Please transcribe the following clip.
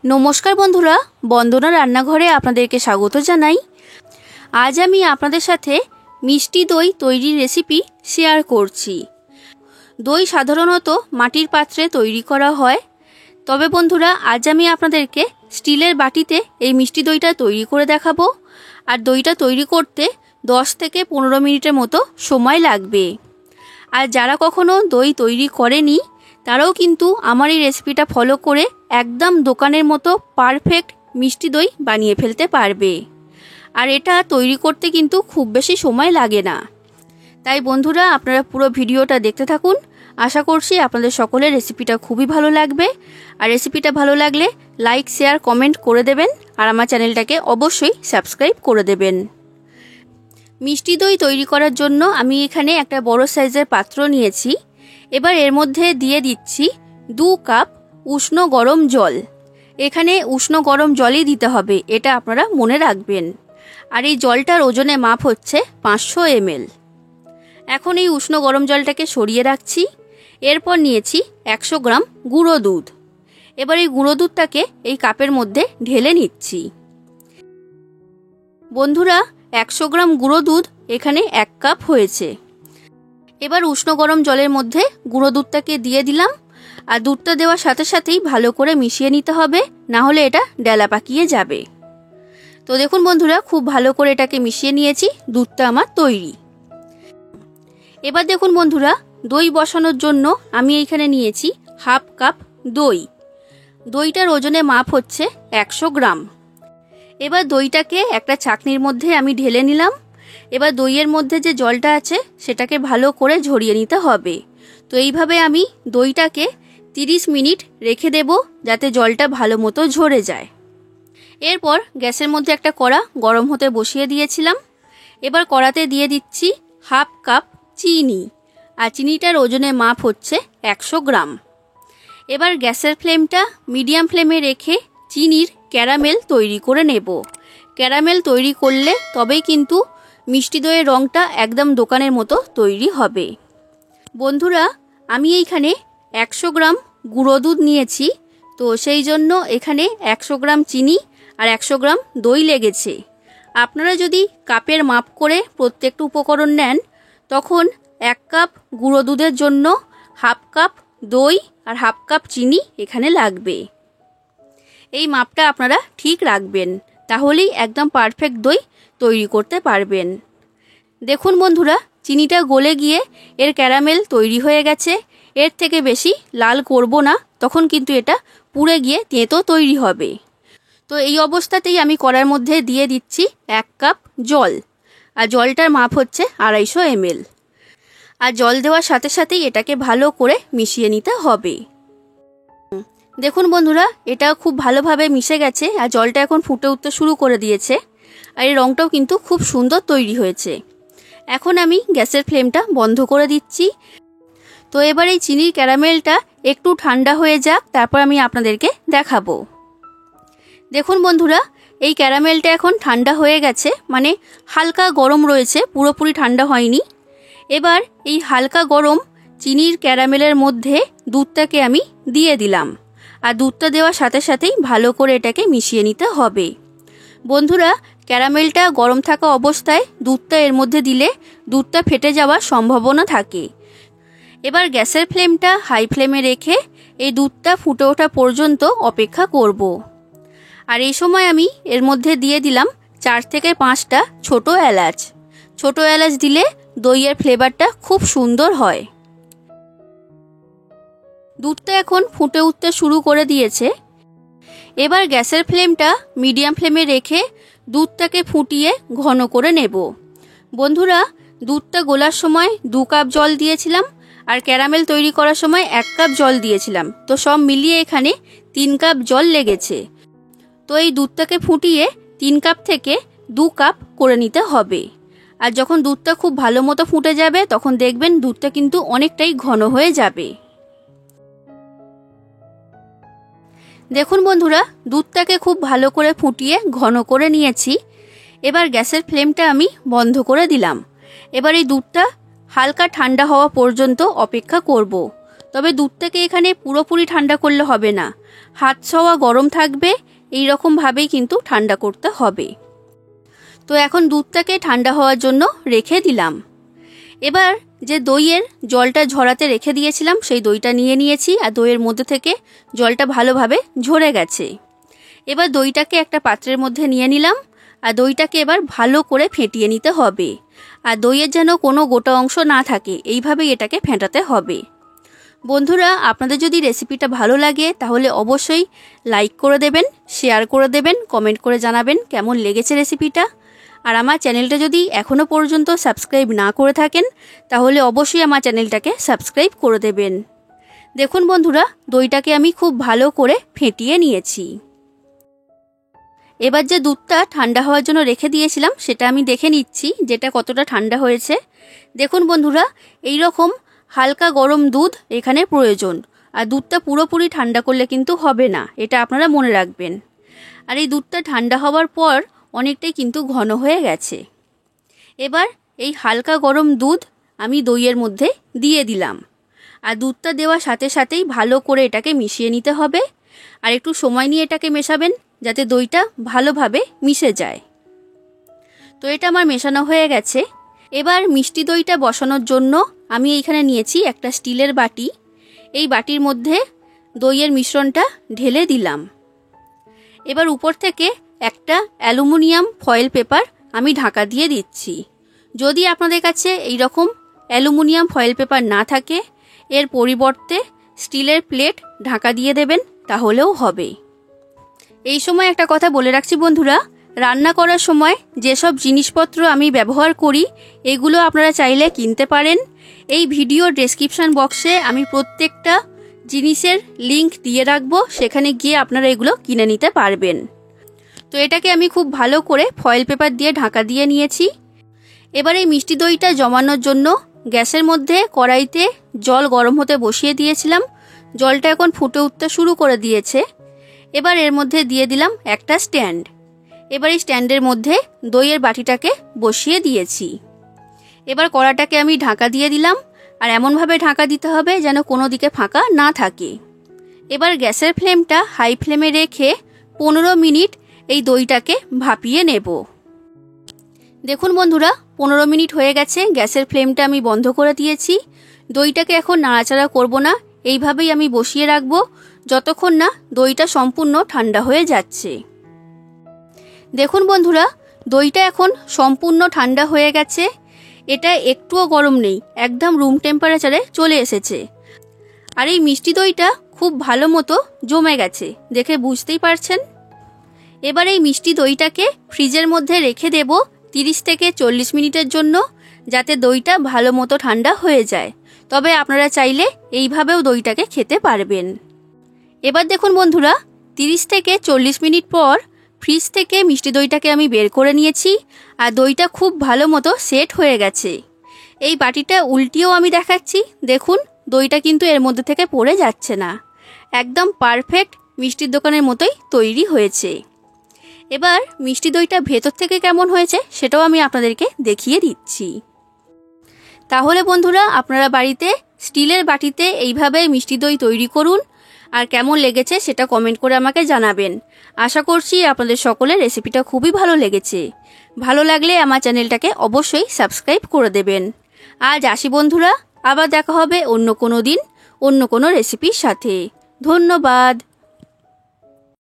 নমস্কার বন্ধুরা, বন্দনা রান্নাঘরে আপনাদেরকে স্বাগত জানাই। আজ আমি আপনাদের সাথে মিষ্টি দই তৈরির রেসিপি শেয়ার করছি। দই সাধারণত মাটির পাত্রে তৈরি করা হয়, তবে বন্ধুরা আজ আমি আপনাদেরকে স্টিলের বাটিতে এই মিষ্টি দইটা তৈরি করে দেখাবো। আর দইটা তৈরি করতে 10 থেকে 15 মিনিটের মতো সময় লাগবে। আর যারা কখনো দই তৈরি করেনি তারাও কিন্তু আমার এই রেসিপিটা ফলো করে একদম দোকানের মতো পারফেক্ট মিষ্টি দই বানিয়ে ফেলতে পারবে। আর এটা তৈরি করতে কিন্তু খুব বেশি সময় লাগে না। তাই বন্ধুরা আপনারা পুরো ভিডিওটা দেখতে থাকুন। আশা করছি আপনাদের সকলের রেসিপিটা খুবই ভালো লাগবে। আর রেসিপিটা ভালো লাগলে লাইক, শেয়ার, কমেন্ট করে দেবেন। আর আমার চ্যানেলটাকে অবশ্যই সাবস্ক্রাইব করে দেবেন। মিষ্টি দই তৈরি করার জন্য আমি এখানে একটা বড় সাইজের পাত্র নিয়েছি। এবার এর মধ্যে দিয়ে দিচ্ছি 2 কাপ উষ্ণ গরম জল। এখানে উষ্ণ গরম জলই দিতে হবে, এটা আপনারা মনে রাখবেন। আর এই জলটার ওজনে মাপ হচ্ছে 500 ml। এখন এই উষ্ণ গরম জলটাকে সরিয়ে রাখছি। এরপর নিয়েছি 100 গ্রাম গুঁড়ো দুধ। এবার এই গুঁড়ো দুধটাকে এই কাপের মধ্যে ঢেলে নিচ্ছি। বন্ধুরা 100 গ্রাম গুঁড়ো দুধ এখানে 1 কাপ হয়েছে। এবার উষ্ণ গরম জলের মধ্যে গুঁড়ো দুধটাকে দিয়ে দিলাম। আর দুধটা দেওয়ার সাথে সাথেই ভালো করে মিশিয়ে নিতে হবে, না হলে এটা ডেলা পাকিয়ে যাবে। তো দেখুন বন্ধুরা, খুব ভালো করে এটাকে মিশিয়ে নিয়েছি, দুধটা আমার তৈরি। এবার দেখুন বন্ধুরা, দই বসানোর জন্য আমি এইখানে নিয়েছি 1/2 কাপ দই। দইটার ওজনে মাপ হচ্ছে 100 গ্রাম। এবার দইটাকে একটা ছাঁকনির মধ্যে আমি ঢেলে নিলাম। এবার দইয়ের মধ্যে যে জলটা আছে সেটাকে ভালো করে ঝরিয়ে নিতে হবে। তো এইভাবে আমি দইটাকে 30 মিনিট রেখে দেব, যাতে জলটা ভালো মতো ঝরে যায়। এরপর গ্যাসের মধ্যে একটা কড়া গরম হতে বসিয়ে দিয়েছিলাম। এবার কড়াতে দিয়ে দিচ্ছি 1/2 কাপ চিনি। আর চিনিটার ওজনে মাপ হচ্ছে 100 গ্রাম। এবার গ্যাসের ফ্লেমটা মিডিয়াম ফ্লেমে রেখে চিনির ক্যারামেল তৈরি করে নেব। ক্যারামেল তৈরি করলে তবেই কিন্তু মিষ্টি দইয়ের রঙটা একদম দোকানের মতো তৈরি হবে। বন্ধুরা আমি এইখানে 100 গ্রাম গুঁড়ো দুধ নিয়েছি, তো সেই জন্য এখানে 100 গ্রাম চিনি আর 100 গ্রাম দই লেগেছে। আপনারা যদি কাপের মাপ করে প্রত্যেকটা উপকরণ নেন, তখন 1 কাপ গুঁড়ো দুধের জন্য 1/2 কাপ দই আর 1/2 কাপ চিনি এখানে লাগবে। এই মাপটা আপনারা ঠিক রাখবেন, তাহলেই একদম পারফেক্ট দই তৈরি করতে পারবেন। দেখুন বন্ধুরা, চিনিটা গলে গিয়ে এর ক্যারামেল তৈরি হয়ে গেছে। এর থেকে বেশি লাল করব না, তখন কিন্তু এটা পুড়ে গিয়ে তেঁতো তৈরি হবে। তো এই অবস্থাতেই আমি কড়ার মধ্যে দিয়ে দিচ্ছি 1 কাপ জল। আর জলটার মাপ হচ্ছে 250 ml। আর জল দেওয়ার সাথে সাথেই এটাকে ভালো করে মিশিয়ে নিতে হবে। দেখুন বন্ধুরা, এটা খুব ভালোভাবে মিশে গেছে আর জলটা এখন ফুটে উঠতে শুরু করে দিয়েছে। আর এই রঙটাও কিন্তু খুব সুন্দর তৈরি হয়েছে। এখন আমি গ্যাসের ফ্লেমটা বন্ধ করে দিচ্ছি। তো এবার এই চিনির ক্যারামেলটা একটু ঠান্ডা হয়ে যাক, তারপর আমি আপনাদেরকে দেখাবো। দেখুন বন্ধুরা, এই ক্যারামেলটা এখন ঠান্ডা হয়ে গেছে, মানে হালকা গরম রয়েছে, পুরোপুরি ঠান্ডা হয়নি। এবার এই হালকা গরম চিনির ক্যারামেলের মধ্যে দুধটাকে আমি দিয়ে দিলাম। আর দুধটা দেওয়ার সাথে সাথেই ভালো করে এটাকে মিশিয়ে নিতে হবে। বন্ধুরা ক্যারামেলটা গরম থাকা অবস্থায় দুধটা এর মধ্যে দিলে দুধটা ফেটে যাওয়ার সম্ভাবনা থাকে। এবার গ্যাসের ফ্লেমটা হাই ফ্লেমে রেখে এই দুধটা ফুটে ওঠা পর্যন্ত অপেক্ষা করব। আর এই সময় আমি এর মধ্যে দিয়ে দিলাম 4 থেকে 5টা ছোট এলাচ। ছোট এলাচ দিলে দইয়ের ফ্লেভারটা খুব সুন্দর হয়। দুধটা এখন ফুটে উঠতে শুরু করে দিয়েছে। এবার গ্যাসের ফ্লেমটা মিডিয়াম ফ্লেমে রেখে দুধটাকে ফুটিয়ে ঘন করে নেব। বন্ধুরা দুধটা গোলার সময় 2 কাপ জল দিয়েছিলাম, আর ক্যারামেল তৈরি করার সময় 1 কাপ জল দিয়েছিলাম। তো সব মিলিয়ে এখানে 3 কাপ জল লেগেছে। তো এই দুধটাকে ফুটিয়ে 3 কাপ থেকে 2 কাপ করে নিতে হবে। আর যখন দুধটা খুব ভালো মতো ফুটে যাবে, তখন দেখবেন দুধটা কিন্তু অনেকটাই ঘন হয়ে যাবে। দেখুন বন্ধুরা, দুধটাকে খুব ভালো করে ফুটিয়ে ঘন করে নিয়েছি। এবার গ্যাসের ফ্লেমটা আমি বন্ধ করে দিলাম। এবার এই দুধটা হালকা ঠান্ডা হওয়া পর্যন্ত অপেক্ষা করব। তবে দুধটাকে এখানে পুরোপুরি ঠান্ডা করলে হবে না, হাত ছোঁয়া গরম থাকবে, এই রকমভাবেই কিন্তু ঠান্ডা করতে হবে। তো এখন দুধটাকে ঠান্ডা হওয়ার জন্য রেখে দিলাম। এবার যে দইয়ের জলটা ঝরাতে রেখে দিয়েছিলাম সেই দইটা নিয়ে নিয়েছি, আর দইয়ের মধ্যে থেকে জলটা ভালোভাবে ঝরে গেছে। এবার দইটাকে একটা পাত্রের মধ্যে নিয়ে নিলাম, আর দইটাকে এবার ভালো করে ফেটিয়ে নিতে হবে। আর দইয়ের যেন কোনো গোটা অংশ না থাকে, এইভাবেই এটাকে ফেটাতে হবে। বন্ধুরা, আপনাদের যদি রেসিপিটা ভালো লাগে তাহলে অবশ্যই লাইক করে দেবেন, শেয়ার করে দেবেন, কমেন্ট করে জানাবেন কেমন লেগেছে রেসিপিটা। আর আমার চ্যানেলটা যদি এখনও পর্যন্ত সাবস্ক্রাইব না করে থাকেন তাহলে অবশ্যই আমার চ্যানেলটাকে সাবস্ক্রাইব করে দেবেন। দেখুন বন্ধুরা, দইটাকে আমি খুব ভালো করে ফেটিয়ে নিয়েছি। এবার যে দুধটা ঠান্ডা হওয়ার জন্য রেখে দিয়েছিলাম সেটা আমি দেখে নিচ্ছি যেটা কতটা ঠান্ডা হয়েছে। দেখুন বন্ধুরা, এই রকম হালকা গরম দুধ এখানে প্রয়োজন, আর দুধটা পুরোপুরি ঠান্ডা করলে কিন্তু হবে না, এটা আপনারা মনে রাখবেন। আর এই দুধটা ঠান্ডা হওয়ার পর অনেকটাই কিন্তু ঘন হয়ে গেছে। এবার এই হালকা গরম দুধ আমি দইয়ের মধ্যে দিয়ে দিলাম, আর দুধটা দেওয়ার সাথে সাথেই ভালো করে এটাকে মিশিয়ে নিতে হবে। আর একটু সময় নিয়ে এটাকে মেশাবেন যাতে দইটা ভালোভাবে মিশে যায়। তো এটা আমার মেশানো হয়ে গেছে। এবার মিষ্টি দইটা বসানোর জন্য আমি এইখানে নিয়েছি একটা স্টিলের বাটি। এই বাটির মধ্যে দইয়ের মিশ্রণটা ঢেলে দিলাম। এবার উপর থেকে একটা অ্যালুমিনিয়াম ফয়েল পেপার আমি ঢাকা দিয়ে দিচ্ছি। যদি আপনাদের কাছে এই রকম অ্যালুমিনিয়াম ফয়েল পেপার না থাকে, এর পরিবর্তে স্টিলের প্লেট ঢাকা দিয়ে দেবেন, তাহলেও হবে। এই সময় একটা কথা বলে রাখছি বন্ধুরা, রান্না করার সময় যেসব জিনিসপত্র আমি ব্যবহার করি এগুলো আপনারা চাইলে কিনতে পারেন। এই ভিডিওর ডেসক্রিপশন বক্সে আমি প্রত্যেকটা জিনিসের লিংক দিয়ে রাখবো, সেখানে গিয়ে আপনারা এগুলো কিনে নিতে পারবেন। তো এটাকে আমি খুব ভালো করে ফয়েল পেপার দিয়ে ঢাকা দিয়ে নিয়েছি। এবার এই মিষ্টি দইটা জমানোর জন্য গ্যাসের মধ্যে কড়াইতে জল গরম হতে বসিয়ে দিয়েছিলাম। জলটা এখন ফুটে উঠতে শুরু করে দিয়েছে। এবার এর মধ্যে দিয়ে দিলাম একটা স্ট্যান্ড। এবার এই স্ট্যান্ডের মধ্যে দইয়ের বাটিটাকে বসিয়ে দিয়েছি। এবার কড়াটাকে আমি ঢাকা দিয়ে দিলাম, আর এমনভাবে ঢাকা দিতে হবে যেন কোনো দিকে ফাঁকা না থাকে। এবার গ্যাসের ফ্লেমটা হাই ফ্লেমে রেখে 15 মিনিট এই দইটাকে ভাপিয়ে নেব। দেখুন বন্ধুরা, 15 মিনিট হয়ে গেছে, গ্যাসের ফ্লেমটা আমি বন্ধ করে দিয়েছি। দইটাকে এখন নাড়াচাড়া করব না, এইভাবেই আমি বসিয়ে রাখবো যতক্ষণ না দইটা সম্পূর্ণ ঠান্ডা হয়ে যাচ্ছে। দেখুন বন্ধুরা, দইটা এখন সম্পূর্ণ ঠান্ডা হয়ে গেছে। এটা একটুও গরম নেই, একদম রুম টেম্পারেচারে চলে এসেছে। আর এই মিষ্টি দইটা খুব ভালো মতো জমে গেছে, দেখে বুঝতেই পারছেন। এবার এই মিষ্টি দইটাকে ফ্রিজের মধ্যে রেখে দেব 30 থেকে 40 মিনিটের জন্য, যাতে দইটা ভালো মতো ঠান্ডা হয়ে যায়। তবে আপনারা চাইলে এইভাবেও দইটাকে খেতে পারবেন। এবার দেখুন বন্ধুরা, 30 থেকে 40 মিনিট পর ফ্রিজ থেকে মিষ্টি দইটাকে আমি বের করে নিয়েছি, আর দইটা খুব ভালো মতো সেট হয়ে গেছে। এই বাটিটা উল্টিয়েও আমি দেখাচ্ছি, দেখুন দইটা কিন্তু এর মধ্যে থেকে পড়ে যাচ্ছে না, একদম পারফেক্ট মিষ্টির দোকানের মতোই তৈরি হয়েছে। এবার মিষ্টি দইটা ভেতর থেকে কেমন হয়েছে সেটাও আমি আপনাদেরকে দেখিয়ে দিচ্ছি। তাহলে বন্ধুরা, আপনারা বাড়িতে স্টিলের বাটিতে এইভাবে মিষ্টি দই তৈরি করুন, আর কেমন লেগেছে সেটা কমেন্ট করে আমাকে জানাবেন। আশা করছি আপনাদের সকলের রেসিপিটা খুবই ভালো লেগেছে। ভালো লাগলে আমার চ্যানেলটাকে অবশ্যই সাবস্ক্রাইব করে দেবেন। আজ আসি বন্ধুরা, আবার দেখা হবে অন্য কোনো দিন অন্য কোনো রেসিপির সাথে। ধন্যবাদ।